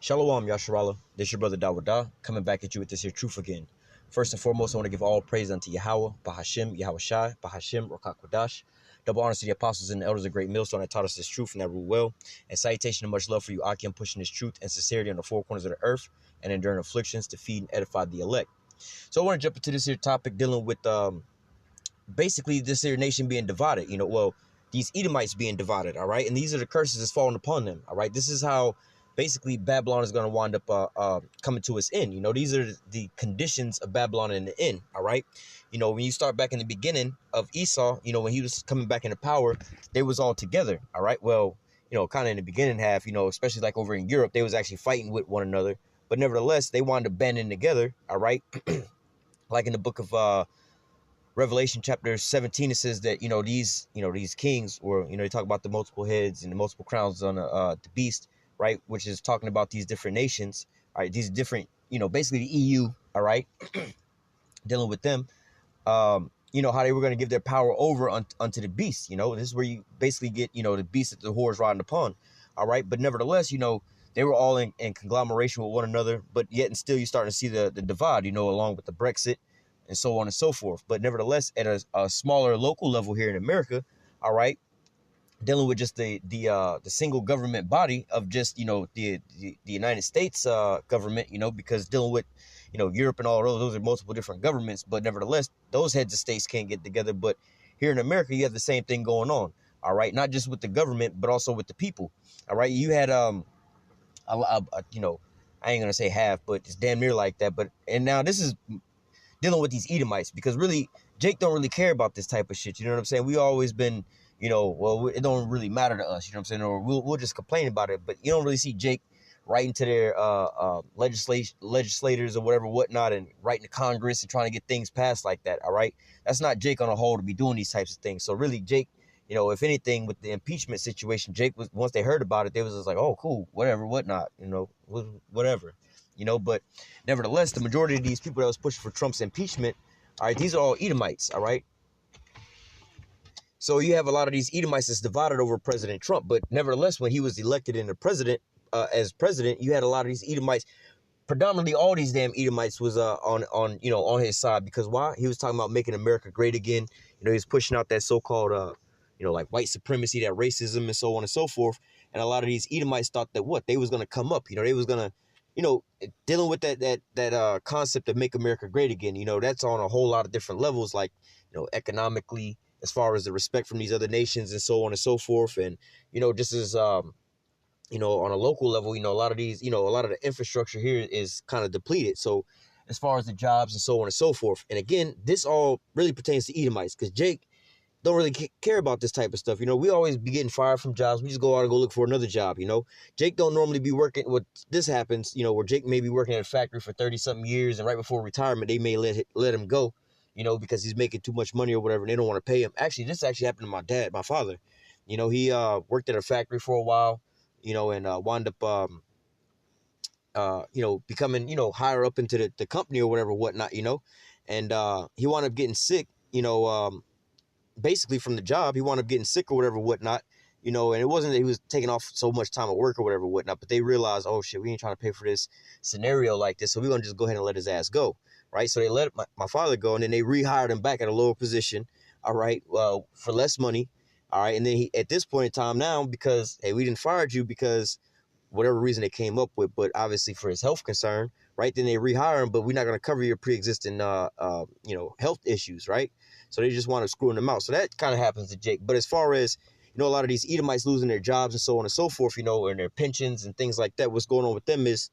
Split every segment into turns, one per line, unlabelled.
Shalom, Yasharala. This your brother Dawadah, coming back at you with this here truth again. First and foremost, I want to give all praise unto Yahawah, Bahashim, YAHAWASHI, Bahashim, Rakakwadash. Double honors to the apostles and the elders of Great Millstone that taught us this truth and that rule well. And salutation and much love for you, Akim, pushing this truth and sincerity on the four corners of the earth and enduring afflictions to feed and edify the elect. So I want to jump into this here topic dealing with basically this here nation being divided. These Edomites being divided, all right? And these are the curses that's falling upon them, all right? This is how basically Babylon is going to wind up coming to its end. These are the conditions of Babylon in the end, all right? When you start back in the beginning of Esau, when he was coming back into power, they was all together, all right? Well, kind of in the beginning half, especially like over in Europe, they was actually fighting with one another. But nevertheless, they wound up banding together, all right? Like in the book of Revelation chapter 17, it says that, these kings, or, they talk about the multiple heads and the multiple crowns on the beast, right? Which is talking about these different nations, all right? These different, basically the EU, all right? Dealing with them, how they were going to give their power over unto the beast. This is where you basically get, the beast that the whore is riding upon, all right? But nevertheless, they were all in conglomeration with one another, but yet and still you're starting to see the divide, along with the Brexit and so on and so forth. But nevertheless, at a smaller local level here in America, all right, dealing with just the single government body of just, the United States government, because dealing with, Europe and all those are multiple different governments. But nevertheless, those heads of states can't get together. But here in America, you have the same thing going on. All right. Not just with the government, but also with the people. All right. You had, I ain't going to say half, but it's damn near like that. And now this is dealing with these Edomites, because really Jake don't really care about this type of shit. You know what I'm saying? We always been, well, it don't really matter to us. You know what I'm saying? Or we'll just complain about it. But you don't really see Jake writing to their legislators or whatnot, and writing to Congress and trying to get things passed like that. All right, that's not Jake on a whole to be doing these types of things. So really, Jake, if anything, with the impeachment situation, Jake was, once they heard about it, they was just like, oh, cool, whatever, whatnot, whatever. But nevertheless, the majority of these people that was pushing for Trump's impeachment, all right, these are all Edomites, all right? So you have a lot of these Edomites that's divided over President Trump, but nevertheless, when he was elected in as president, you had a lot of these Edomites, predominantly all these damn Edomites was on his side. Because why? He was talking about making America great again. He was pushing out that so-called like white supremacy, that racism, and so on and so forth. And a lot of these Edomites thought that they was going to come up, they was going to, dealing with that concept of make America great again. That's on a whole lot of different levels, like, economically, as far as the respect from these other nations and so on and so forth. And, just as, on a local level, a lot of these, a lot of the infrastructure here is kind of depleted. So as far as the jobs and so on and so forth. And again, this all really pertains to Edomites, because Jake don't really care about this type of stuff. We always be getting fired from jobs. We just go out and go look for another job. Jake don't normally be working. What this happens, where Jake may be working at a factory for 30-something years, and right before retirement, they may let him go, because he's making too much money or whatever, and they don't want to pay him. Actually, this actually happened to my father. He worked at a factory for a while, and wound up, becoming, higher up into the company or whatnot, and he wound up getting sick, basically from the job. He wound up getting sick or whatnot, and it wasn't that he was taking off so much time at work or whatnot, but they realized, oh shit, we ain't trying to pay for this scenario like this, so we're gonna just go ahead and let his ass go, right? So they let my father go, and then they rehired him back at a lower position, all right, for less money, all right, and then he, at this point in time now, because, hey, we didn't fire you because whatever reason they came up with, but obviously for his health concern, right, then they rehire him, but we're not going to cover your pre-existing, health issues, right? So they just want to screw them out. So that kind of happens to Jake. But as far as, a lot of these Edomites losing their jobs and so on and so forth, and their pensions and things like that, what's going on with them is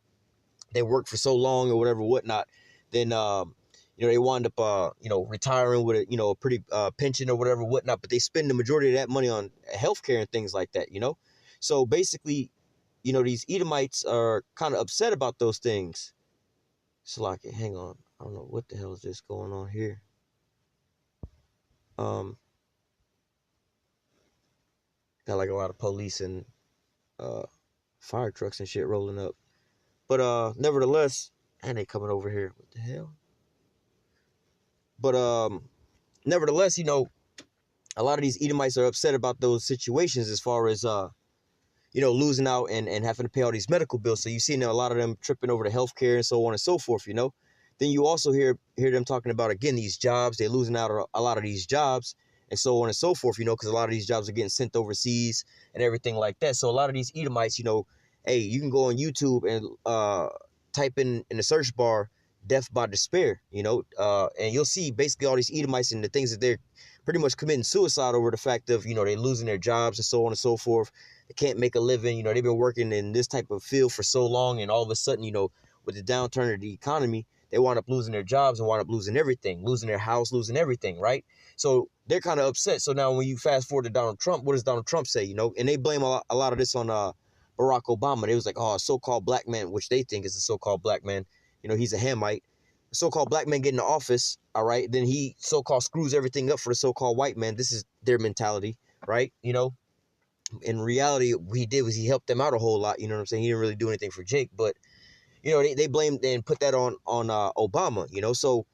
they work for so long or whatnot, then, they wind up, retiring with a pretty pension or whatnot, but they spend the majority of that money on healthcare and things like that, So basically, these Edomites are kind of upset about those things. Salaki, hang on. I don't know what the hell is this going on here. Got like a lot of police and fire trucks and shit rolling up. But nevertheless, and they coming over here. What the hell? But nevertheless, a lot of these Edomites are upset about those situations as far as losing out and having to pay all these medical bills. So you see now a lot of them tripping over the healthcare and so on and so forth, Then you also hear them talking about, again, these jobs. They're losing out on a lot of these jobs and so on and so forth, because a lot of these jobs are getting sent overseas and everything like that. So a lot of these Edomites, hey, you can go on YouTube and type in the search bar death by despair, and you'll see basically all these Edomites and the things that they're pretty much committing suicide over, the fact of, they're losing their jobs and so on and so forth. They can't make a living. They've been working in this type of field for so long, and all of a sudden, with the downturn of the economy, they wind up losing their jobs and wind up losing everything, losing their house, losing everything, right? So they're kind of upset. So now when you fast forward to Donald Trump, what does Donald Trump say, And they blame a lot of this on Barack Obama. They was like, oh, a so-called black man, which they think is a so-called black man. He's a Hamite. A so-called black man get into office, all right? Then he so-called screws everything up for the so-called white man. This is their mentality, right? In reality, what he did was he helped them out a whole lot. You know what I'm saying? He didn't really do anything for Jake, but they blamed and put that on Obama. So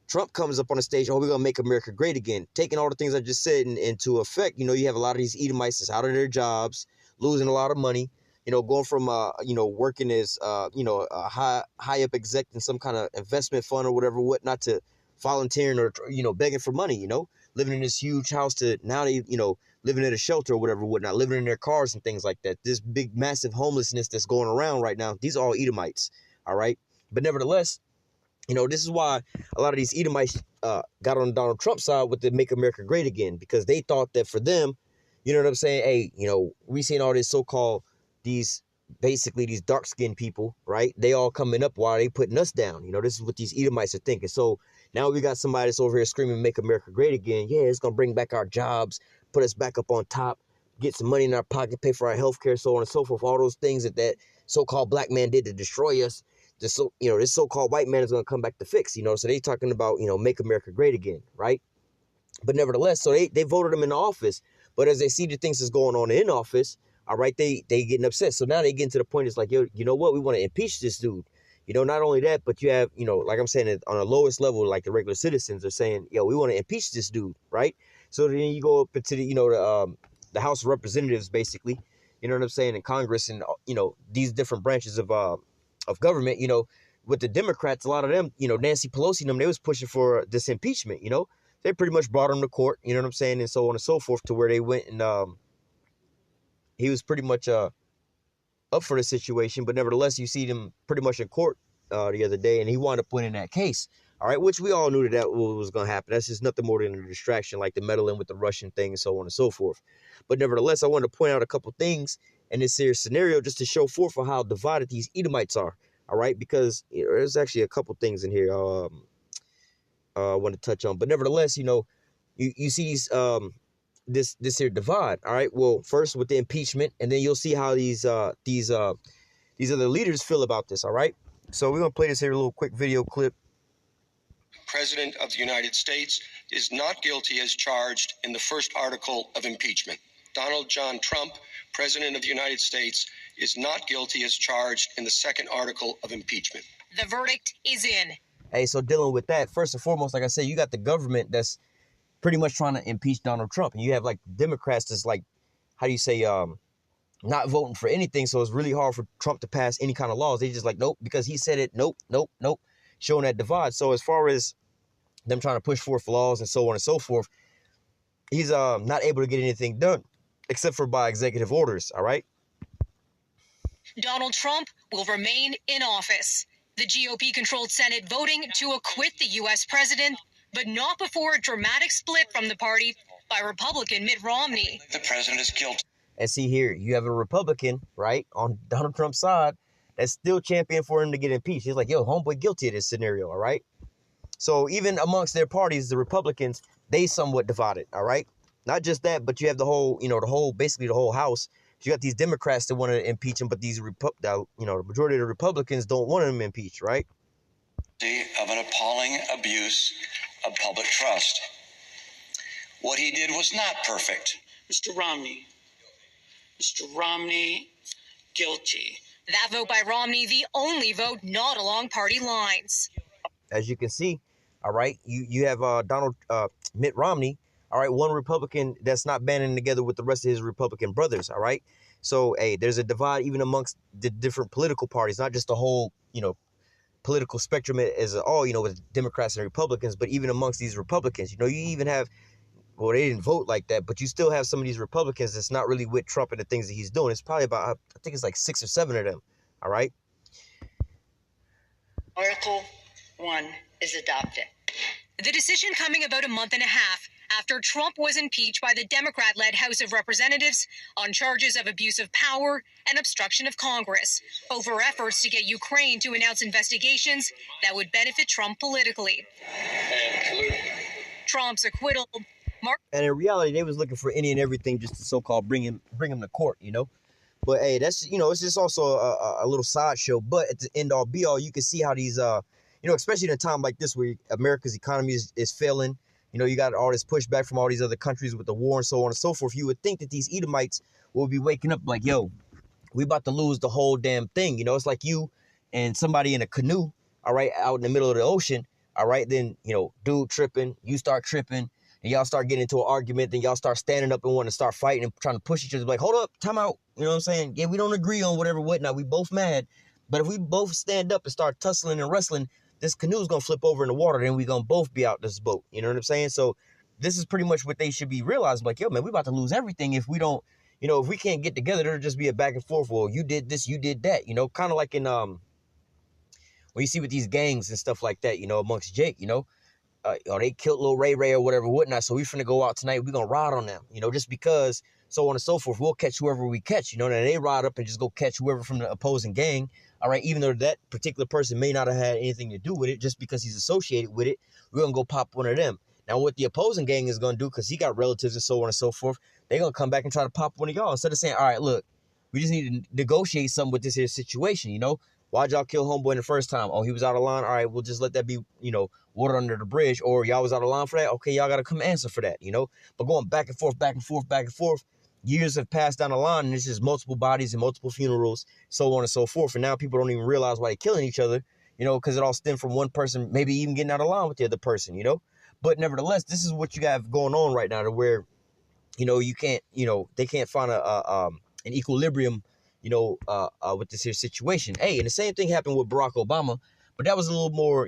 Trump comes up on the stage. Oh, we're gonna make America great again, taking all the things I just said into effect. You have a lot of these Edomites that's out of their jobs, losing a lot of money. Going from working as a high up exec in some kind of investment fund or whatnot, to volunteering or begging for money. Living in this huge house to now they living in a shelter or whatnot, living in their cars and things like that. This big, massive homelessness that's going around right now. These are all Edomites, all right? But nevertheless, this is why a lot of these Edomites got on Donald Trump's side with the Make America Great Again, because they thought that for them, you know what I'm saying? Hey, we seen all this so-called, these dark-skinned people, right? They all coming up while they putting us down. This is what these Edomites are thinking. So now we got somebody that's over here screaming, Make America Great Again. Yeah, it's going to bring back our jobs, put us back up on top, get some money in our pocket, pay for our health care, so on and so forth. All those things that so-called black man did to destroy us. This so-called white man is going to come back to fix, So they talking about, Make America Great Again, right? But nevertheless, so they voted him into office. But as they see the things that's going on in office, all right, they getting upset. So now they get to the point, it's like, yo, you know what? We want to impeach this dude. Not only that, but you have, like I'm saying, on the lowest level, like the regular citizens are saying, yo, we want to impeach this dude, right? So then you go up into the House of Representatives, basically, you know what I'm saying, in Congress, and these different branches of government, with the Democrats, a lot of them, Nancy Pelosi and them, they was pushing for this impeachment, They pretty much brought him to court, you know what I'm saying, and so on and so forth, to where they went and he was pretty much up for the situation. But nevertheless, you see them pretty much in court the other day, and he wound up winning that case. All right, which we all knew that was going to happen. That's just nothing more than a distraction, like the meddling with the Russian thing and so on and so forth. But nevertheless, I wanted to point out a couple things in this here scenario just to show forth for how divided these Edomites are. All right, because there's actually a couple things in here I want to touch on. But nevertheless, you see these this here divide. All right, well, first with the impeachment, and then you'll see how these other leaders feel about this. All right, so we're gonna play this here little quick video clip.
President of the United States is not guilty as charged in the first article of impeachment. Donald John Trump, President of the United States, is not guilty as charged in the second article of impeachment.
The verdict is in.
Hey, so dealing with that, first and foremost, like I said, you got the government that's pretty much trying to impeach Donald Trump, and you have like Democrats that's like, how do you say, not voting for anything. So it's really hard for Trump to pass any kind of laws. They just like, nope, because he said it. Nope, nope, nope. Showing that divide. So as far as them trying to push forth laws and so on and so forth, he's not able to get anything done except for by executive orders. All right.
Donald Trump will remain in office. The GOP-controlled Senate voting to acquit the U.S. president, but not before a dramatic split from the party by Republican Mitt Romney.
The president is guilty.
And see here, you have a Republican, right, on Donald Trump's side that's still championing for him to get impeached. He's like, yo, homeboy guilty of this scenario, all right? So even amongst their parties, the Republicans, they somewhat divided, all right? Not just that, but you have the whole, basically the whole House. You got these Democrats that want to impeach him, but these, the majority of the Republicans don't want him impeached, right?
Of an appalling abuse of public trust. What he did was not perfect.
Mr. Romney, guilty.
That vote by Romney, the only vote not along party lines.
As you can see, all right, you have Mitt Romney, all right, one Republican that's not banding together with the rest of his Republican brothers, all right? So, hey, there's a divide even amongst the different political parties, not just the whole, political spectrum as all, with Democrats and Republicans, but even amongst these Republicans, you even have, well, they didn't vote like that, but you still have some of these Republicans that's not really with Trump and the things that he's doing. It's probably about, I think it's like 6 or 7 of them. All right.
Article 1 is adopted.
The decision coming about a month and a half after Trump was impeached by the Democrat-led House of Representatives on charges of abuse of power and obstruction of Congress over efforts to get Ukraine to announce investigations that would benefit Trump politically. Trump's acquittal.
And in reality, they was looking for any and everything just to so-called bring him to court, But hey, that's it's just also a little sideshow. But at the end all be all, you can see how these especially in a time like this where America's economy is failing. You got all this pushback from all these other countries with the war and so on and so forth. You would think that these Edomites will be waking up like, yo, we about to lose the whole damn thing. It's like you and somebody in a canoe, all right, out in the middle of the ocean, all right, then, dude tripping, you start tripping, and y'all start getting into an argument, then y'all start standing up and wanting to start fighting and trying to push each other, like, hold up, time out, you know what I'm saying? Yeah, we don't agree on whatever, whatnot, we both mad, but if we both stand up and start tussling and wrestling, this canoe's going to flip over in the water, then we going to both be out this boat. You know what I'm saying? So this is pretty much what they should be realizing. Like, yo, man, we about to lose everything if we don't, if we can't get together, there'll just be a back and forth. Well, you did this, you did that, kind of like in, when you see with these gangs and stuff like that, amongst Jake, they killed little Ray or whatever, whatnot. So we finna go out tonight. We're going to ride on them, just because so on and so forth. We'll catch whoever we catch, and they ride up and just go catch whoever from the opposing gang. All right, even though that particular person may not have had anything to do with it, just because he's associated with it, we're going to go pop one of them. Now, what the opposing gang is going to do, because he got relatives and so on and so forth, they're going to come back and try to pop one of y'all. Instead of saying, all right, look, we just need to negotiate something with this here situation, Why'd y'all kill homeboy the first time? Oh, he was out of line? All right, we'll just let that be, water under the bridge. Or y'all was out of line for that? Okay, y'all got to come answer for that, But going back and forth, years have passed down the line, and it's just multiple bodies and multiple funerals, so on and so forth. And now people don't even realize why they're killing each other, because it all stemmed from one person, maybe even getting out of line with the other person, But nevertheless, this is what you got going on right now, to where, you can't, they can't find an equilibrium, with this here situation. Hey, and the same thing happened with Barack Obama, but that was a little more,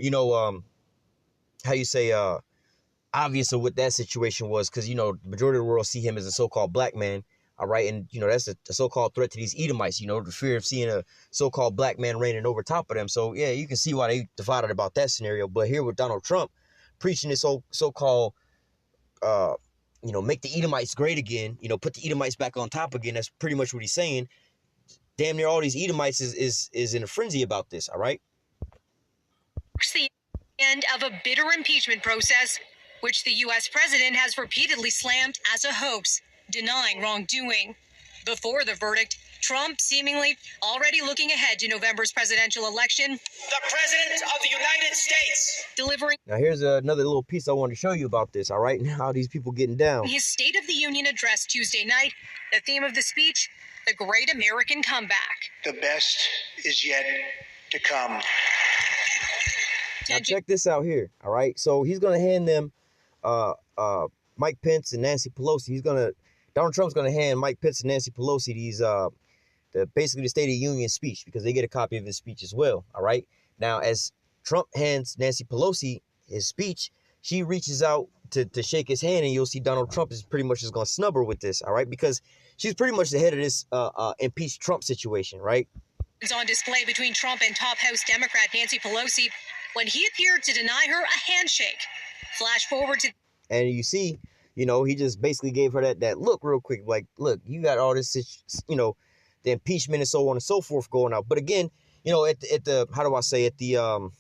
obvious of what that situation was, because, the majority of the world see him as a so-called black man, all right? And, that's a so-called threat to these Edomites, the fear of seeing a so-called black man reigning over top of them. So, yeah, you can see why they divided about that scenario. But here with Donald Trump preaching this so-called, make the Edomites great again, put the Edomites back on top again. That's pretty much what he's saying. Damn near all these Edomites is in a frenzy about this, all right?
The end of a bitter impeachment process, which the U.S. president has repeatedly slammed as a hoax, denying wrongdoing. Before the verdict, Trump seemingly already looking ahead to November's presidential election.
The President of the United States.
Delivering.
Now, here's another little piece I wanted to show you about this, all right? How these people getting down.
His State of the Union address Tuesday night, the theme of the speech, the Great American Comeback.
The best is yet to come.
Now, check this out here, all right? So he's going to hand them Mike Pence and Nancy Pelosi. Donald Trump's going to hand Mike Pence and Nancy Pelosi these basically the State of the Union speech, because they get a copy of his speech as well, all right? Now, as Trump hands Nancy Pelosi his speech, she reaches out to shake his hand, and you'll see Donald Trump is pretty much just going to snub her with this, all right? Because she's pretty much the head of this impeach Trump situation, right?
It's on display between Trump and top House Democrat Nancy Pelosi when he appeared to deny her a handshake. Flash forward to...
And you see, he just basically gave her that look real quick, like, look, you got all this, the impeachment and so on and so forth going out. But again, at the how do I say, at the,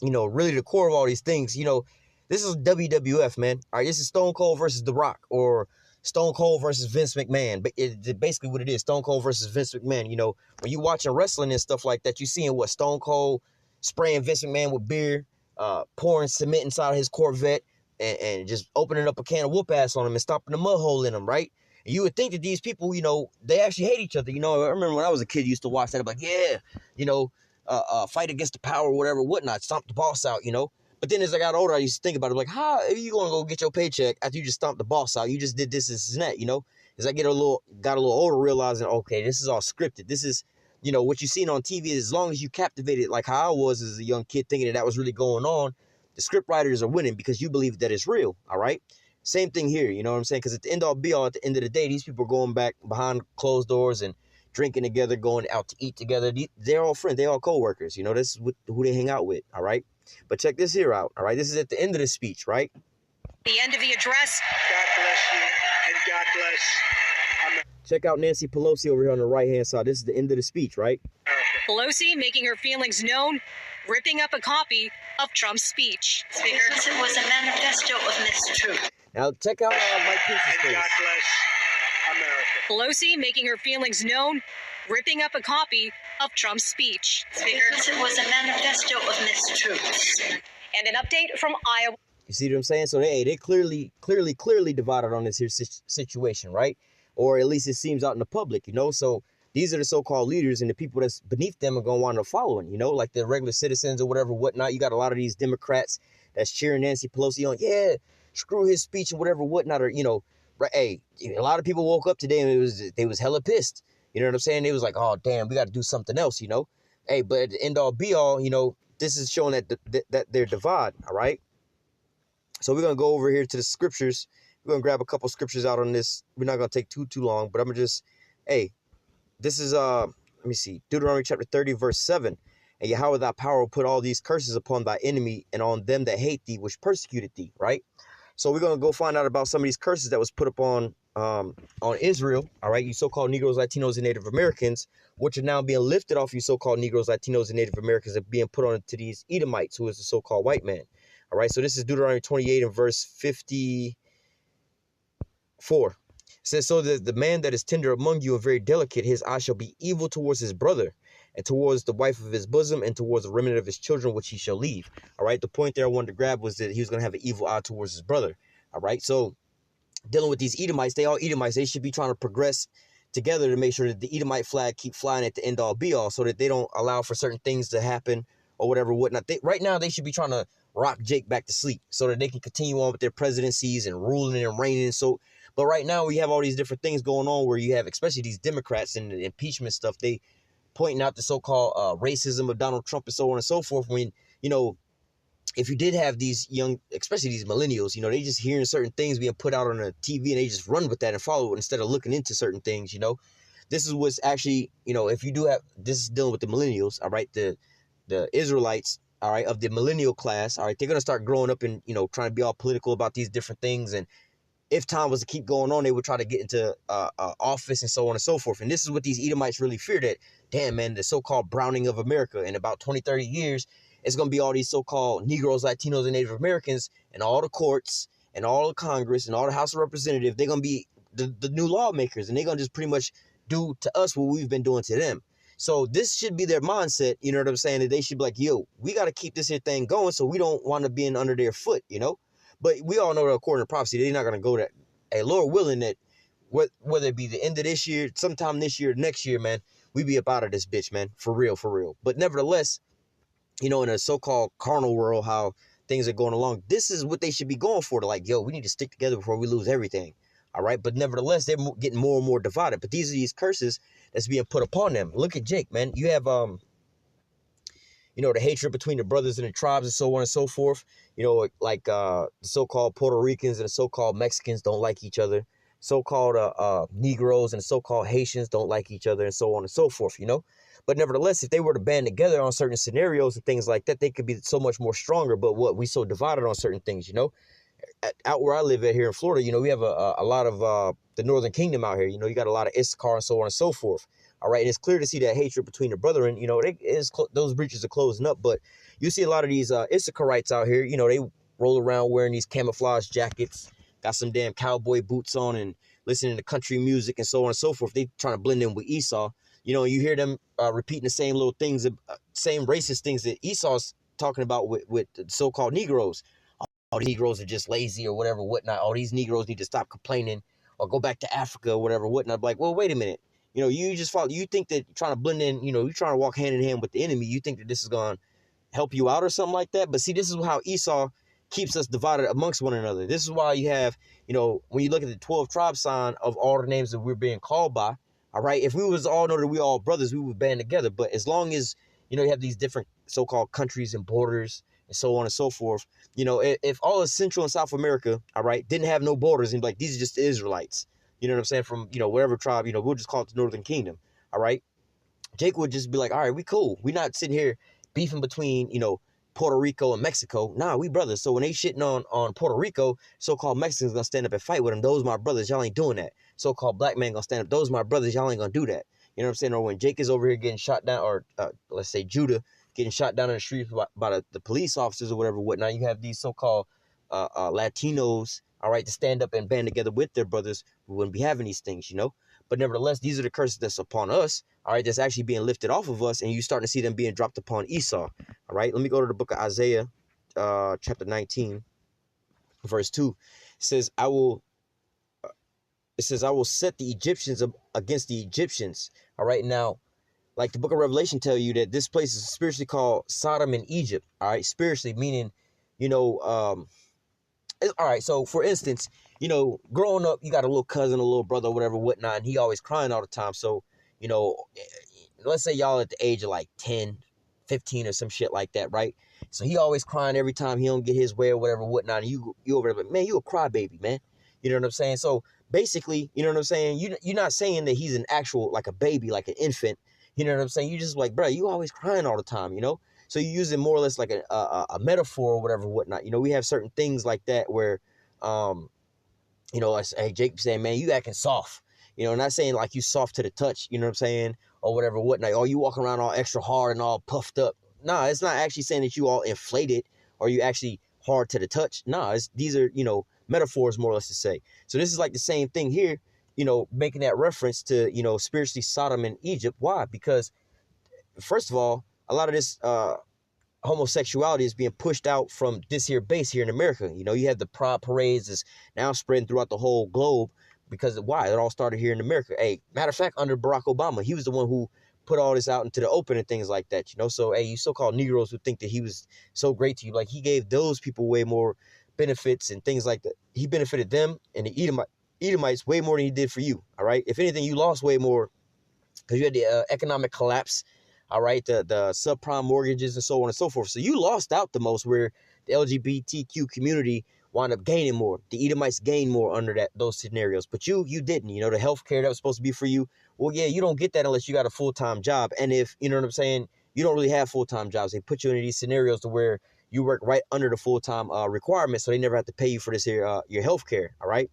really the core of all these things, this is WWF, man. All right, this is Stone Cold versus The Rock, or Stone Cold versus Vince McMahon. But it's basically what it is, Stone Cold versus Vince McMahon. When you watching wrestling and stuff like that, you seeing what Stone Cold spraying Vince McMahon with beer, pouring cement inside of his Corvette, and just opening up a can of whoop ass on him and stomping the mud hole in him, right? And you would think that these people, they actually hate each other. I remember when I was a kid, used to watch that. I'm like, yeah, fight against the power, whatever, whatnot, stomp the boss out, But then as I got older, I used to think about it, like, how are you going to go get your paycheck after you just stomped the boss out? You just did this and that, It's as I got a little older, realizing, okay, this is all scripted. This is, you know, what you've seen on TV. As long as you captivated, like how I was as a young kid, thinking that was really going on, the script writers are winning because you believe that it's real. All right. Same thing here. You know what I'm saying? Because at the end all be all, at the end of the day, these people are going back behind closed doors and drinking together, going out to eat together. They're all friends. They're all co-workers. You know, this is who they hang out with. All right. But check this here out. All right. This is at the end of the speech, right?
The end of the address.
God bless you and God bless America.
Check out Nancy Pelosi over here on the right-hand side. This is the end of the speech, right?
Pelosi making her feelings known, ripping up a copy of Trump's speech.
Because it was a manifesto of mistruth.
Now check out Mike Pence's
And
face.
God bless America.
Pelosi making her feelings known, ripping up a copy of Trump's speech.
Because it was a manifesto of mistruths.
And an update from Iowa.
You see what I'm saying? So they clearly divided on this here situation, right? Or at least it seems out in the public, you know? So these are the so-called leaders, and the people that's beneath them are going to wind up following, you know, like the regular citizens or whatever, whatnot. You got a lot of these Democrats that's cheering Nancy Pelosi on. Yeah, screw his speech or whatever, whatnot. Or, you know, right, hey, a lot of people woke up today and they was hella pissed. You know what I'm saying? They was like, oh, damn, we got to do something else, you know? Hey, but at the end all be all, you know, this is showing that they're divided, all right? So we're going to go over here to the scriptures. We're going to grab a couple scriptures out on this. We're not going to take too long, but I'm going to just, hey, this is, let me see, Deuteronomy chapter 30, verse 7. And Yahweh thy power will put all these curses upon thy enemy and on them that hate thee, which persecuted thee, right? So we're going to go find out about some of these curses that was put upon Israel, all right? You so-called Negroes, Latinos, and Native Americans, which are now being lifted off you so-called Negroes, Latinos, and Native Americans, and being put on to these Edomites, who is the so-called white man. All right, so this is Deuteronomy 28 and verse 54. It says, so that the man that is tender among you and very delicate, his eye shall be evil towards his brother, and towards the wife of his bosom, and towards the remnant of his children, which he shall leave. All right, the point there I wanted to grab was that he was going to have an evil eye towards his brother. All right, so dealing with these Edomites, they all Edomites. They should be trying to progress together to make sure that the Edomite flag keep flying at the end all be all, so that they don't allow for certain things to happen or whatever, whatnot. Right now, they should be trying to rock Jake back to sleep so that they can continue on with their presidencies and ruling and reigning. So, but right now we have all these different things going on where you have, especially these Democrats and the impeachment stuff, they pointing out the so-called racism of Donald Trump and so on and so forth. When, you know, if you did have these young, especially these millennials, you know, they just hearing certain things being put out on the TV and they just run with that and follow it instead of looking into certain things, you know. This is what's actually, you know, if you do have, this is dealing with the millennials, all right, the Israelites, all right, of the millennial class, all right, they're going to start growing up and, you know, trying to be all political about these different things. And if time was to keep going on, they would try to get into office and so on and so forth. And this is what these Edomites really fear, that, damn, man, the so-called browning of America in about 20, 30 years, it's going to be all these so-called Negroes, Latinos, and Native Americans and all the courts and all the Congress and all the House of Representatives. They're going to be the new lawmakers, and they're going to just pretty much do to us what we've been doing to them. So this should be their mindset, you know what I'm saying? That they should be like, yo, we got to keep this here thing going so we don't want to be in under their foot, you know? But we all know that according to prophecy, they're not going to go that, hey, Lord willing, that whether it be the end of this year, sometime this year, next year, man, we be up out of this bitch, man, for real, for real. But nevertheless, you know, in a so-called carnal world, how things are going along, this is what they should be going for. To like, yo, we need to stick together before we lose everything. All right. But nevertheless, they're getting more and more divided. But these are these curses that's being put upon them. Look at Jake, man. You have, you know, the hatred between the brothers and the tribes and so on and so forth. You know, like the so-called Puerto Ricans and the so-called Mexicans don't like each other. So-called Negroes and so-called Haitians don't like each other and so on and so forth, you know. But nevertheless, if they were to band together on certain scenarios and things like that, they could be so much more stronger. But what we so divided on certain things, you know. Out where I live at here in Florida, you know, we have a lot of the Northern Kingdom out here. You know, you got a lot of Issachar and so on and so forth. All right. And it's clear to see that hatred between the brethren, you know, those breaches are closing up. But you see a lot of these Issacharites out here, you know, they roll around wearing these camouflage jackets, got some damn cowboy boots on and listening to country music and so on and so forth. They trying to blend in with Esau. You know, you hear them repeating the same little things, same racist things that Esau's talking about with the so-called Negroes. All these Negroes are just lazy or whatever, whatnot. All these Negroes need to stop complaining or go back to Africa or whatever, whatnot. I'm like, well, wait a minute. You know, you just follow. You think that trying to blend in, you know, you're trying to walk hand in hand with the enemy. You think that this is going to help you out or something like that. But see, this is how Esau keeps us divided amongst one another. This is why you have, when you look at the 12 tribe sign of all the names that we're being called by, all right, if we was all know that we all brothers, we would band together. But as long as, you have these different so-called countries and borders and so on and so forth, if all of Central and South America, all right, didn't have no borders and like, these are just the Israelites, you know what I'm saying, from, whatever tribe, we'll just call it the Northern Kingdom, all right, Jake would just be like, all right, we cool. We're not sitting here beefing between, Puerto Rico and Mexico. Nah, we brothers. So when they shitting on Puerto Rico, so-called Mexicans gonna stand up and fight with them. Those my brothers. Y'all ain't doing that. So-called black man gonna stand up. Those my brothers. Y'all ain't gonna do that. You know what I'm saying? Or when Jake is over here getting shot down, or let's say Judah getting shot down in the streets by the police officers or whatever, whatnot. You have these so-called Latinos, all right, to stand up and band together with their brothers who wouldn't be having these things, But nevertheless, these are the curses that's upon us, all right, that's actually being lifted off of us, and you're starting to see them being dropped upon Esau, all right? Let me go to the book of Isaiah, chapter 19, verse 2. It says, I will set the Egyptians against the Egyptians, all right? Now, like the book of Revelation tell you that this place is spiritually called Sodom and Egypt, all right? Spiritually, meaning, all right, so for instance, growing up, you got a little cousin, a little brother, whatever, whatnot, and he always crying all the time. So, let's say y'all at the age of like 10, 15 or some shit like that, right? So he always crying every time he don't get his way or whatever, whatnot. And you over there, like, man, you a crybaby, man. You know what I'm saying? So basically, you know what I'm saying? You're not saying that he's an actual, like a baby, like an infant. You know what I'm saying? You just like, bro, you always crying all the time, So you use it more or less like a metaphor or whatever, whatnot. We have certain things like that where, hey, Jake saying, man, you acting soft. Not saying like you soft to the touch, you know what I'm saying? Or whatever, whatnot. Or you walking around all extra hard and all puffed up. Nah, it's not actually saying that you all inflated or you actually hard to the touch. Nah, these are, metaphors more or less to say. So this is like the same thing here, making that reference to, spiritually Sodom and Egypt. Why? Because first of all, a lot of this homosexuality is being pushed out from this here base here in America. You have the pride parades that's now spreading throughout the whole globe because why? It all started here in America. Hey, matter of fact, under Barack Obama, he was the one who put all this out into the open and things like that, So, hey, you so-called Negroes who think that he was so great to you, like he gave those people way more benefits and things like that. He benefited them and the Edomites way more than he did for you, all right? If anything, you lost way more because you had the economic collapse, all right, the subprime mortgages and so on and so forth. So you lost out the most where the LGBTQ community wound up gaining more. The Edomites gained more under those scenarios. But you didn't, the health care that was supposed to be for you. Well, yeah, you don't get that unless you got a full-time job. And if, you know what I'm saying, you don't really have full-time jobs. They put you into these scenarios to where you work right under the full-time requirement. So they never have to pay you for this here, your health care, all right?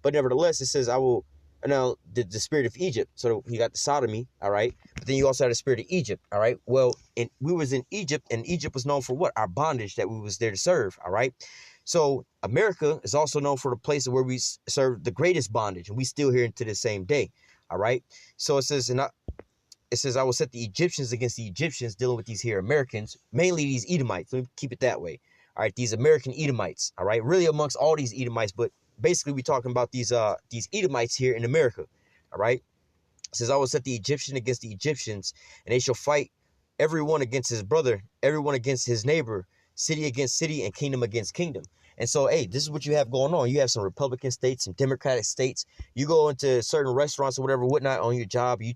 But nevertheless, it says, I will... Now, the spirit of Egypt, so you got the sodomy, all right? But then you also had the spirit of Egypt, all right? Well, we was in Egypt, and Egypt was known for what? Our bondage that we was there to serve, all right? So America is also known for the place where we serve the greatest bondage, and we still here to this same day, all right? So it says, I will set the Egyptians against the Egyptians dealing with these here Americans, mainly these Edomites. Let me keep it that way, all right? These American Edomites, all right? Really amongst all these Edomites, but basically, we're talking about these Edomites here in America, all right? It says, I will set the Egyptian against the Egyptians, and they shall fight everyone against his brother, everyone against his neighbor, city against city, and kingdom against kingdom. And so, hey, this is what you have going on. You have some Republican states, some Democratic states. You go into certain restaurants or whatever, whatnot, on your job. You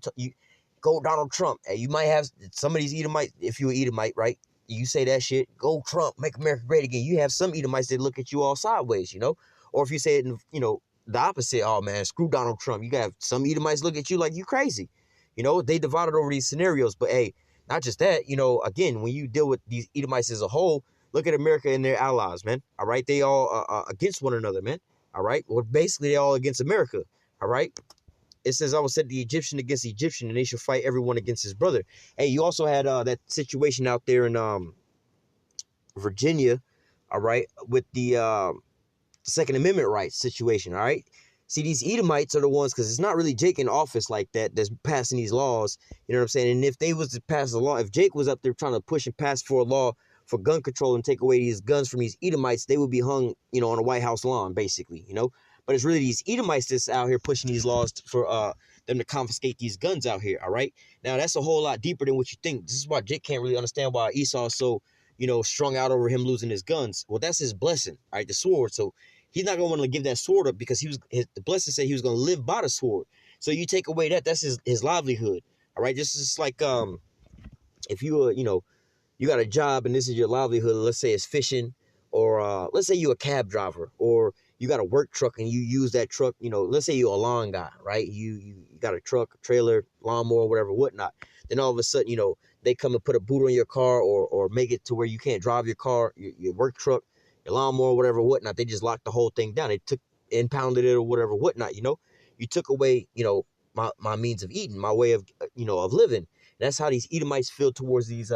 go Donald Trump. Hey, you might have some of these Edomites, if you're an Edomite, right? You say that shit, go Trump, make America great again. You have some Edomites that look at you all sideways, Or if you say it in, the opposite, oh, man, screw Donald Trump. You got some Edomites look at you like you crazy. They divided over these scenarios. But, hey, not just that, again, when you deal with these Edomites as a whole, look at America and their allies, man. All right? They all against one another, man. All right? Well, basically, they all against America. All right? It says, I will set the Egyptian against the Egyptian, and they shall fight everyone against his brother. Hey, you also had that situation out there in Virginia, all right, with the Second Amendment rights situation, all right? See, these Edomites are the ones, because it's not really Jake in office like that that's passing these laws, you know what I'm saying? And if they was to pass a law, if Jake was up there trying to push and pass for a law for gun control and take away these guns from these Edomites, they would be hung, on a White House lawn, basically, But it's really these Edomites that's out here pushing these laws for them to confiscate these guns out here, all right? Now, that's a whole lot deeper than what you think. This is why Jake can't really understand why Esau is so, strung out over him losing his guns. Well, that's his blessing, right? The sword. So he's not going to want to give that sword up because the blessing said he was going to live by the sword. So you take away that's his livelihood. All right. This is like, if you, you got a job and this is your livelihood, let's say it's fishing, or let's say you're a cab driver, or you got a work truck and you use that truck, let's say you're a lawn guy, right? You got a truck, a trailer, lawnmower, whatever, whatnot. Then all of a sudden, they come and put a boot on your car, or make it to where you can't drive your car, your work truck, your lawnmower, whatever, whatnot. They just locked the whole thing down. They impounded it or whatever, whatnot, You took away, my means of eating, my way of, of living. And that's how these Edomites feel towards these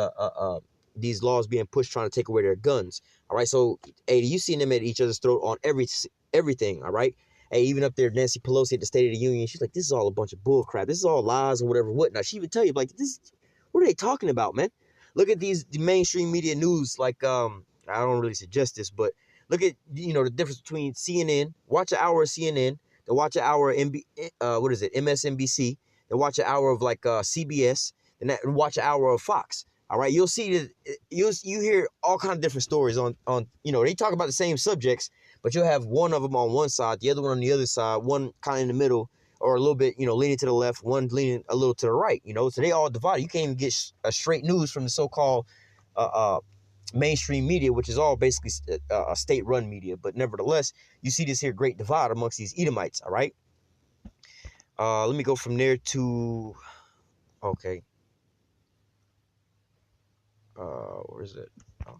laws being pushed, trying to take away their guns. All right, so, hey, you seen them at each other's throat on everything, all right? Hey, even up there, Nancy Pelosi at the State of the Union, she's like, this is all a bunch of bull crap. This is all lies and whatever, whatnot. She even tell you, like, what are they talking about, man? Look at the mainstream media news, like, I don't really suggest this, but look at, the difference between CNN, watch an hour of CNN, then watch an hour of MSNBC, then watch an hour of, like, CBS, and watch an hour of Fox. All right, you'll see that you hear all kinds of different stories on they talk about the same subjects, but you'll have one of them on one side, the other one on the other side, one kind of in the middle, or a little bit, leaning to the left, one leaning a little to the right, so they all divided. You can't even get a straight news from the so-called mainstream media, which is all basically a state-run media. But nevertheless, you see this here great divide amongst these Edomites, all right? Let me go from there to, okay. Where is it? Oh.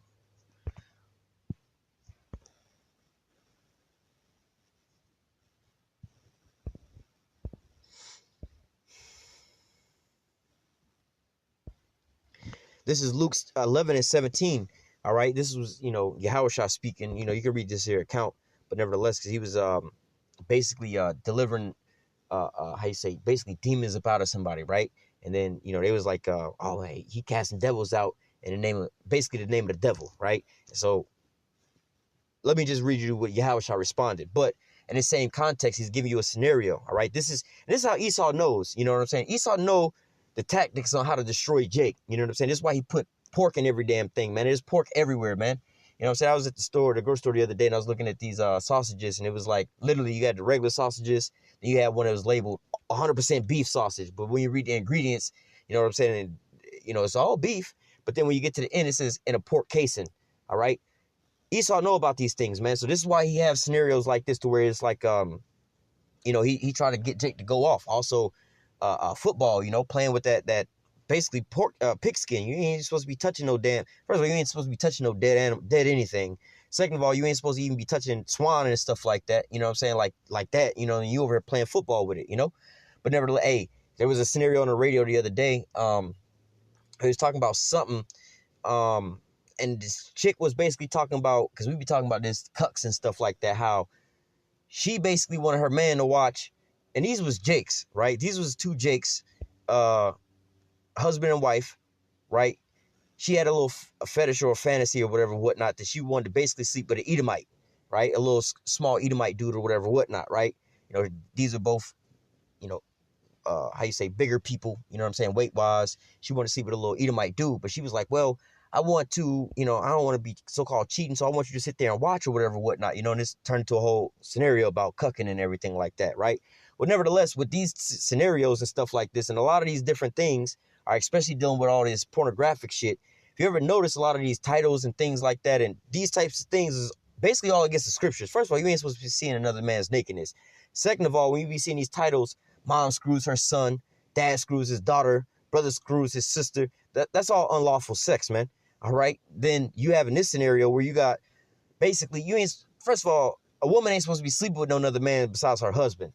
This is Luke 11:17. All right, this was YAHAWASHI speaking. You can read this here account, but nevertheless, because he was basically delivering how you say, basically demons up out of somebody, right? And then they was like, oh, hey, he casting devils out in the name of the devil, right? So let me just read you what YAHAWASHI responded. But in the same context, he's giving you a scenario, all right? This is how Esau knows, you know what I'm saying? Esau know the tactics on how to destroy Jake, you know what I'm saying? This is why he put pork in every damn thing, man. There's pork everywhere, man. You know what I'm saying? I was at the grocery store the other day, and I was looking at these sausages, and it was like, literally, you had the regular sausages, then you had one that was labeled 100% beef sausage. But when you read the ingredients, you know what I'm saying? And, it's all beef. But then when you get to the end, it says in a pork casing, all right? Esau know about these things, man. So this is why he has scenarios like this to where it's like, he tried to get Jake to go off. Also, football, playing with that basically pork pigskin. You ain't supposed to be touching no damn. First of all, you ain't supposed to be touching no dead animal, dead anything. Second of all, you ain't supposed to even be touching swan and stuff like that. You know what I'm saying? Like that. And you over here playing football with it. But nevertheless, hey, there was a scenario on the radio the other day. He was talking about something. And this chick was basically talking about, because we be talking about this cucks and stuff like that, how she basically wanted her man to watch, and these was Jakes, right? These was two Jakes, husband and wife, right? She had a little fetish or a fantasy or whatever, whatnot, that she wanted to basically sleep with an Edomite, right? A little small Edomite dude or whatever, whatnot, right? These are both, how you say, bigger people, you know what I'm saying, weight-wise. She wanted to sleep with a little Edomite dude, but she was like, well, I want to, I don't want to be so-called cheating, so I want you to sit there and watch or whatever, whatnot, and this turned into a whole scenario about cucking and everything like that, right? But nevertheless, with these scenarios and stuff like this, and a lot of these different things, are especially dealing with all this pornographic shit. If you ever notice a lot of these titles and things like that, and these types of things is basically all against the scriptures. First of all, you ain't supposed to be seeing another man's nakedness. Second of all, when you be seeing these titles, mom screws her son, dad screws his daughter, brother screws his sister, that's all unlawful sex, man. All right, then you have in this scenario where you got basically first of all, a woman ain't supposed to be sleeping with no other man besides her husband.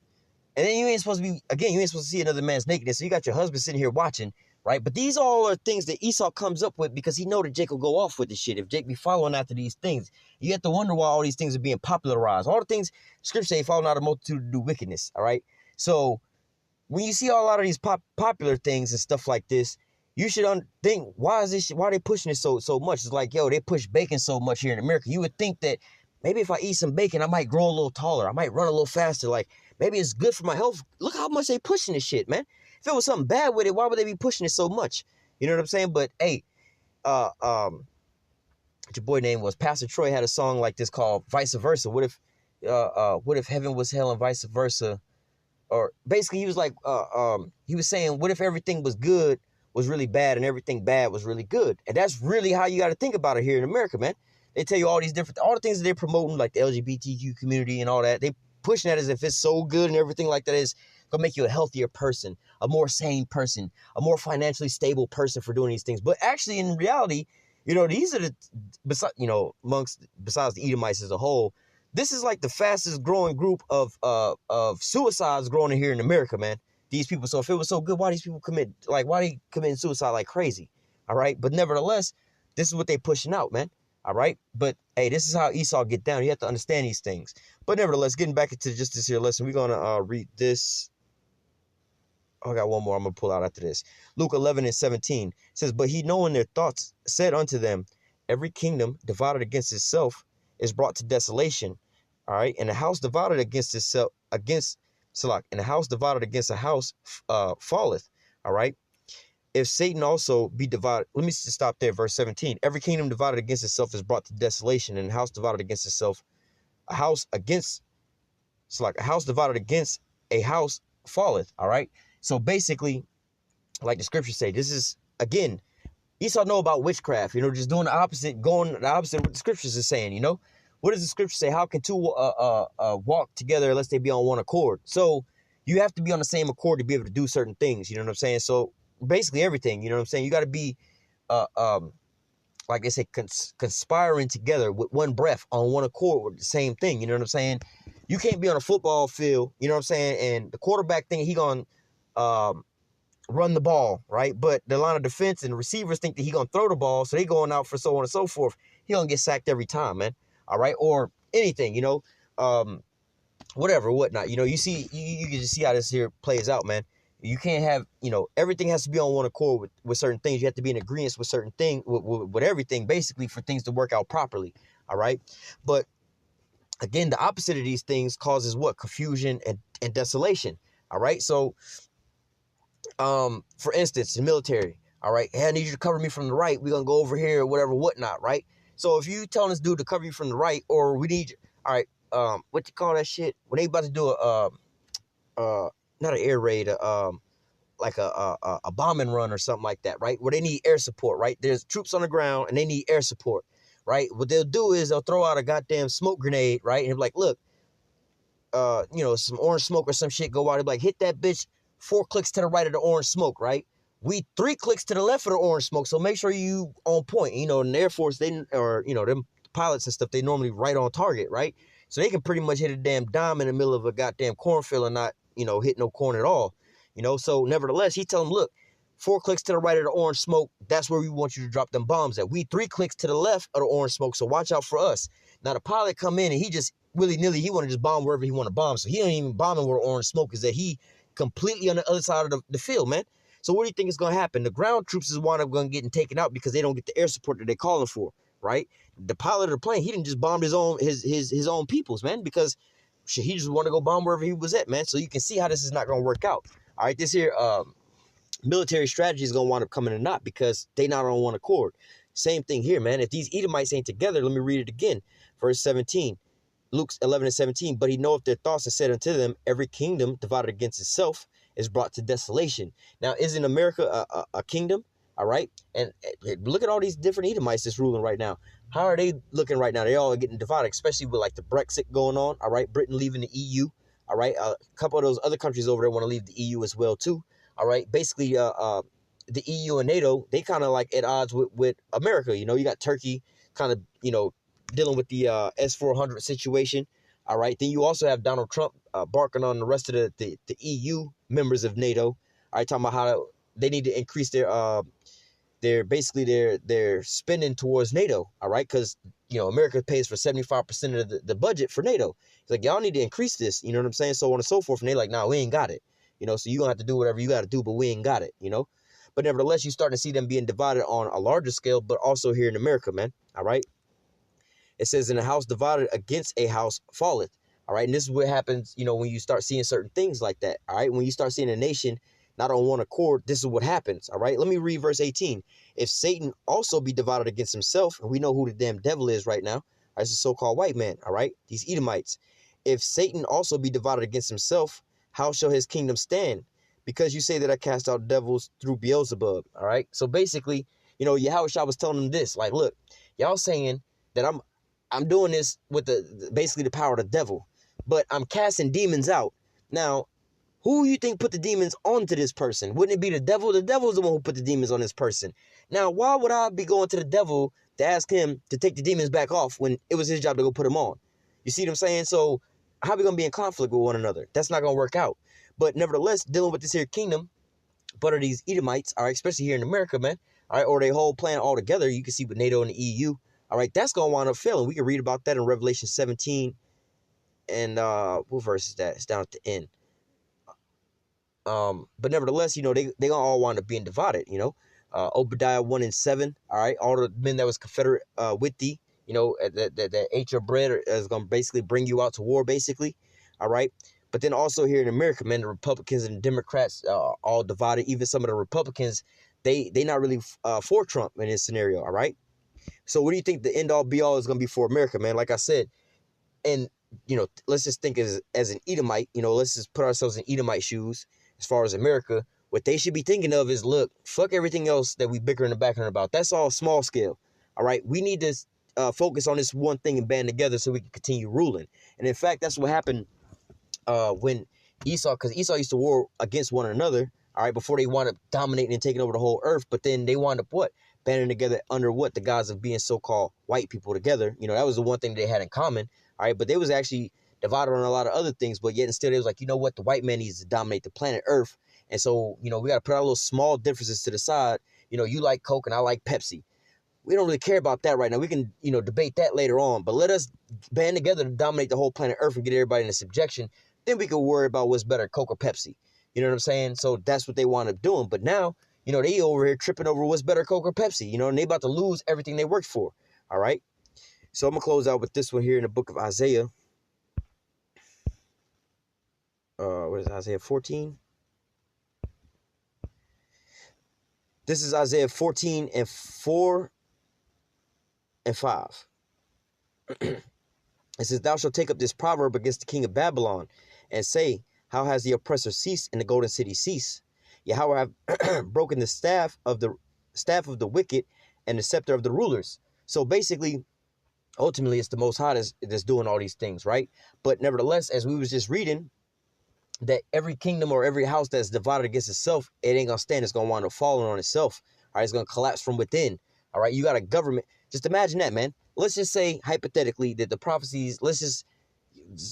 And then you ain't supposed to see another man's nakedness. So you got your husband sitting here watching, right? But these all are things that Esau comes up with because he know that Jake will go off with this shit if Jake be following after these things. You have to wonder why all these things are being popularized. All the things scripture say, following out a multitude to do wickedness, all right? So when you see a lot of these popular things and stuff like this, you should think, why are they pushing it so much? It's like, yo, they push bacon so much here in America. You would think that maybe if I eat some bacon, I might grow a little taller. I might run a little faster. Like, maybe it's good for my health. Look how much they pushing this shit, man. If it was something bad with it, why would they be pushing it so much? You know what I'm saying? But, hey, your boy name was Pastor Troy had a song like this called Vice Versa. What if heaven was hell and vice versa? Or basically he was like, he was saying, what if everything was good was really bad and everything bad was really good? And that's really how you got to think about it here in America, man. They tell you all these different, all the things that they're promoting, like the LGBTQ community and all that. They pushing that as if it's so good and everything like that is gonna make you a healthier person, a more sane person, a more financially stable person for doing these things. But actually, in reality, you know, these are the, besides the Edomites as a whole, this is like the fastest growing group of suicides growing here in America, man. These people. So if it was so good, why these people why they committing suicide like crazy? All right. But nevertheless, this is what they pushing out, man. All right. But hey, this is how Esau get down. You have to understand these things. But nevertheless, getting back into just this here lesson, we're gonna read this. Oh, I got one more I'm going to pull out after this. Luke 11:17 says, but he, knowing their thoughts, said unto them, every kingdom divided against itself is brought to desolation. All right. And a house divided against itself, and a house divided against a house falleth. All right. If Satan also be divided, let me just stop there. Verse 17, every kingdom divided against itself is brought to desolation, and a house divided against itself, a house divided against a house falleth. All right. So basically, like the scriptures say, this is, again, Esau know about witchcraft, you know, just doing the opposite, going the opposite of what the scriptures is saying, you know. What does the scripture say? How can two walk together unless they be on one accord? So you have to be on the same accord to be able to do certain things, you know what I'm saying? So basically everything, you know what I'm saying? You got to be, like they say, conspiring together with one breath on one accord with the same thing, you know what I'm saying? You can't be on a football field, you know what I'm saying? And the quarterback thing, he going to run the ball, right? But the line of defense and the receivers think that he gonna throw the ball, so they going out for so on and so forth. He gonna get sacked every time, man. All right, or anything, you know, whatever, whatnot. You know, you see, you can just see how this here plays out, man. You can't have, you know, everything has to be on one accord with certain things. You have to be in agreement with certain things, with everything, basically, for things to work out properly. All right, but again, the opposite of these things causes what? Confusion and desolation. All right, so. For instance, the military, all right, hey, I need you to cover me from the right. We're going to go over here or whatever, whatnot, right? So if you telling this dude to cover you from the right, or we need you, all right, what you call that shit? When they about to do not an air raid, like a bombing run or something like that, right? Where they need air support, right? There's troops on the ground and they need air support, right? What they'll do is they'll throw out a goddamn smoke grenade, right? And be like, look, you know, some orange smoke or some shit go out. They'll be like, hit that bitch 4 clicks to the right of the orange smoke, right? We 3 clicks to the left of the orange smoke. So make sure you on point. You know, in the Air Force, them pilots and stuff, they normally right on target, right? So they can pretty much hit a damn dime in the middle of a goddamn cornfield and not, you know, hit no corn at all. You know, so nevertheless, he tell them, look, 4 clicks to the right of the orange smoke, that's where we want you to drop them bombs at. We 3 clicks to the left of the orange smoke, so watch out for us. Now the pilot come in and he just willy-nilly, he want to just bomb wherever he want to bomb. So he ain't even bombing where the orange smoke is, that he completely on the other side of the field, man. So what do you think is going to happen? The ground troops is wind up going to get taken out because they don't get the air support that they're calling for, right? The pilot of the plane, he didn't just bomb his own peoples, man, because shit, he just want to go bomb wherever he was at, man. So you can see how this is not going to work out. All right, this here military strategy is going to wind up coming to naught because they not on one accord. Same thing here, man. If these Edomites ain't together, let me read it again. Verse 17. Luke 11:17, but he knoweth their thoughts and said unto them, every kingdom divided against itself is brought to desolation. Now, isn't America a kingdom? All right. And look at all these different Edomites that's ruling right now. How are they looking right now? They all getting divided, especially with like the Brexit going on. All right. Britain leaving the EU. All right. A couple of those other countries over there want to leave the EU as well, too. All right. Basically, the EU and NATO, they kind of like at odds with America. You know, you got Turkey kind of, you know, dealing with the S-400 situation. All right. Then you also have Donald Trump barking on the rest of the EU members of NATO. All right. Talking about how they need to increase their spending towards NATO. All right. Because, you know, America pays for 75% of the budget for NATO. It's like, y'all need to increase this. You know what I'm saying? So on and so forth. And they're like, nah, we ain't got it. You know, so you're going to have to do whatever you got to do, but we ain't got it, you know. But nevertheless, you're starting to see them being divided on a larger scale, but also here in America, man. All right. It says, in a house divided against a house falleth. All right. And this is what happens, you know, when you start seeing certain things like that. All right. When you start seeing a nation not on one accord, this is what happens. All right, let me read verse 18. If Satan also be divided against himself, and we know who the damn devil is right now, as a so-called white man, all right, these Edomites. If Satan also be divided against himself, how shall his kingdom stand? Because you say that I cast out devils through Beelzebub. All right, so basically, you know, Yahawashi was telling them this, like, look, y'all saying that I'm doing this with basically the power of the devil, but I'm casting demons out. Now, who you think put the demons onto this person? Wouldn't it be the devil? The devil's the one who put the demons on this person. Now, why would I be going to the devil to ask him to take the demons back off when it was his job to go put them on? You see what I'm saying? So how are we going to be in conflict with one another? That's not going to work out. But nevertheless, dealing with this here kingdom, but are these Edomites, all right, especially here in America, man, all right, or they whole plan all together, you can see with NATO and the EU, all right, that's going to wind up failing. We can read about that in Revelation 17, and what verse is that? It's down at the end. But nevertheless, you know, they gonna all wind up being divided, you know. Obadiah 1 and 7, all right, all the men that was confederate with thee, you know, that ate your bread is gonna basically bring you out to war, basically, all right. But then also here in America, man, the Republicans and the Democrats all divided. Even some of the Republicans, they not really for Trump in this scenario, all right. So what do you think the end all be all is gonna be for America, man? Like I said, and you know, let's just think as an Edomite, you know, let's just put ourselves in Edomite shoes. As far as America, what they should be thinking of is, look, fuck everything else that we bicker in the background about. That's all small scale. All right. We need to focus on this one thing and band together so we can continue ruling. And in fact, that's what happened when Esau, because Esau used to war against one another. All right. Before they wound up dominating and taking over the whole earth. But then they wound up what? Banding together under what? The guise of being so-called white people together. You know, that was the one thing they had in common. All right. But they was actually divided on a lot of other things, but yet and still, it was like, you know what, the white man needs to dominate the planet Earth, and so, you know, we got to put our little small differences to the side. You know, you like Coke and I like Pepsi. We don't really care about that right now. We can, you know, debate that later on, but let us band together to dominate the whole planet Earth and get everybody into subjection. Then we can worry about what's better, Coke or Pepsi. You know what I'm saying? So that's what they wound up doing. But now, you know, they over here tripping over what's better, Coke or Pepsi. You know, and they about to lose everything they worked for. All right. So I'm gonna close out with this one here in the book of Isaiah. What is it, Isaiah 14? This is Isaiah 14 and 4 and 5. It says, thou shalt take up this proverb against the king of Babylon and say, how has the oppressor ceased and the golden city ceased? Yahweh have broken the staff of the wicked and the scepter of the rulers. So basically, ultimately, it's the Most High that's doing all these things, right? But nevertheless, as we was just reading, that every kingdom or every house that's divided against itself, it ain't gonna stand. It's gonna wind up falling on itself. All right, it's gonna collapse from within. All right, you got a government. Just imagine that, man. Let's just say hypothetically that the prophecies. Let's just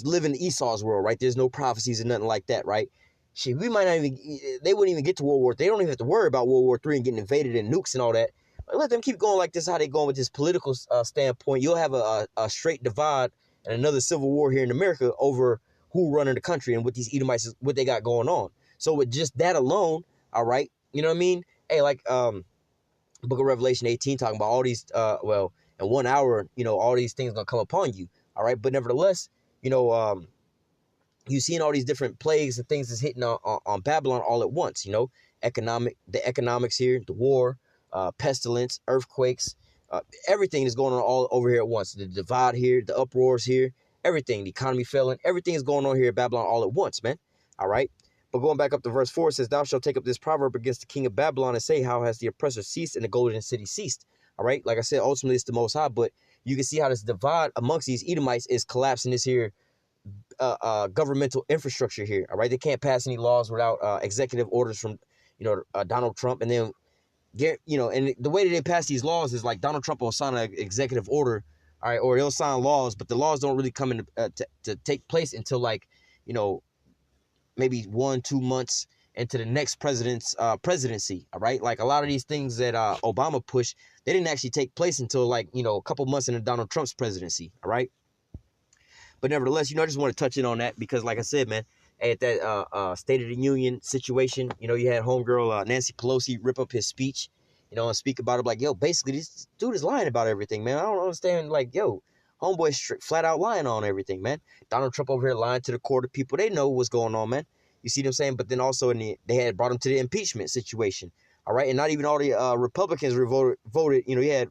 live in Esau's world, right? There's no prophecies and nothing like that, right? Shit, we might not even. They wouldn't even get to World War. They don't even have to worry about World War III and getting invaded and nukes and all that. Let them keep going like this. How they going with this political standpoint? You'll have a straight divide and another civil war here in America over who running the country and what these Edomites, what they got going on. So with just that alone, all right, you know what I mean? Hey, like Book of Revelation 18 talking about all these, well, in 1 hour, you know, all these things gonna come upon you, all right? But nevertheless, you know, you seeing all these different plagues and things that's hitting on Babylon all at once, you know, the economics here, the war, pestilence, earthquakes, everything is going on all over here at once. The divide here, the uproars here, everything, the economy failing, everything is going on here at Babylon all at once, man. All right. But going back up to verse 4, it says, thou shalt take up this proverb against the king of Babylon and say, how has the oppressor ceased and the golden city ceased? All right. Like I said, ultimately it's the Most High, but you can see how this divide amongst these Edomites is collapsing this here governmental infrastructure here. All right. They can't pass any laws without executive orders from, you know, Donald Trump. And then get, you know, and the way that they pass these laws is like Donald Trump will sign an executive order. All right, or they'll sign laws, but the laws don't really come into to take place until, like, you know, maybe 1-2 months into the next president's presidency. All right, like a lot of these things that Obama pushed, they didn't actually take place until, like, you know, a couple months into Donald Trump's presidency. All right, but nevertheless, you know, I just want to touch in on that because, like I said, man, at that State of the Union situation, you know, you had homegirl Nancy Pelosi rip up his speech, you know, and speak about it like, yo, basically this dude is lying about everything, man. I don't understand, like, yo, homeboy flat out lying on everything, man. Donald Trump over here lying to the court of people. They know what's going on, man. You see what I'm saying? But then also they had brought him to the impeachment situation. All right, and not even all the Republicans voted. You know, you had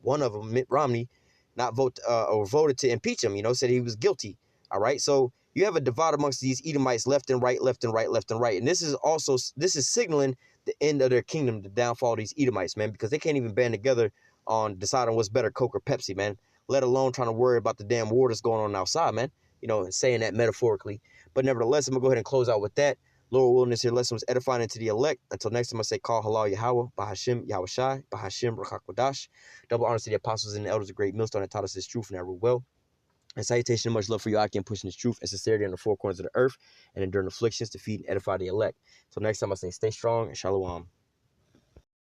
one of them, Mitt Romney, not vote or voted to impeach him. You know, said he was guilty. All right, so you have a divide amongst these Edomites, left and right, left and right, left and right, and this is signaling the end of their kingdom, the downfall of these Edomites, man, because they can't even band together on deciding what's better, Coke or Pepsi, man. Let alone trying to worry about the damn war that's going on outside, man. You know, and saying that metaphorically. But nevertheless, I'm going to go ahead and close out with that. Lord willing, this here lesson was edifying into the elect. Until next time, I say, call halal Yahawah, Bahashim, YAHAWASHI, Bahashim, Rakakwadash. Double honors to the apostles and the elders of great millstone that taught us this truth and that rule well. And salutation and much love for you, Aki, and pushing this truth and sincerity on the four corners of the earth and enduring afflictions to feed and edify the elect. Till next time, I say, stay strong and shalom.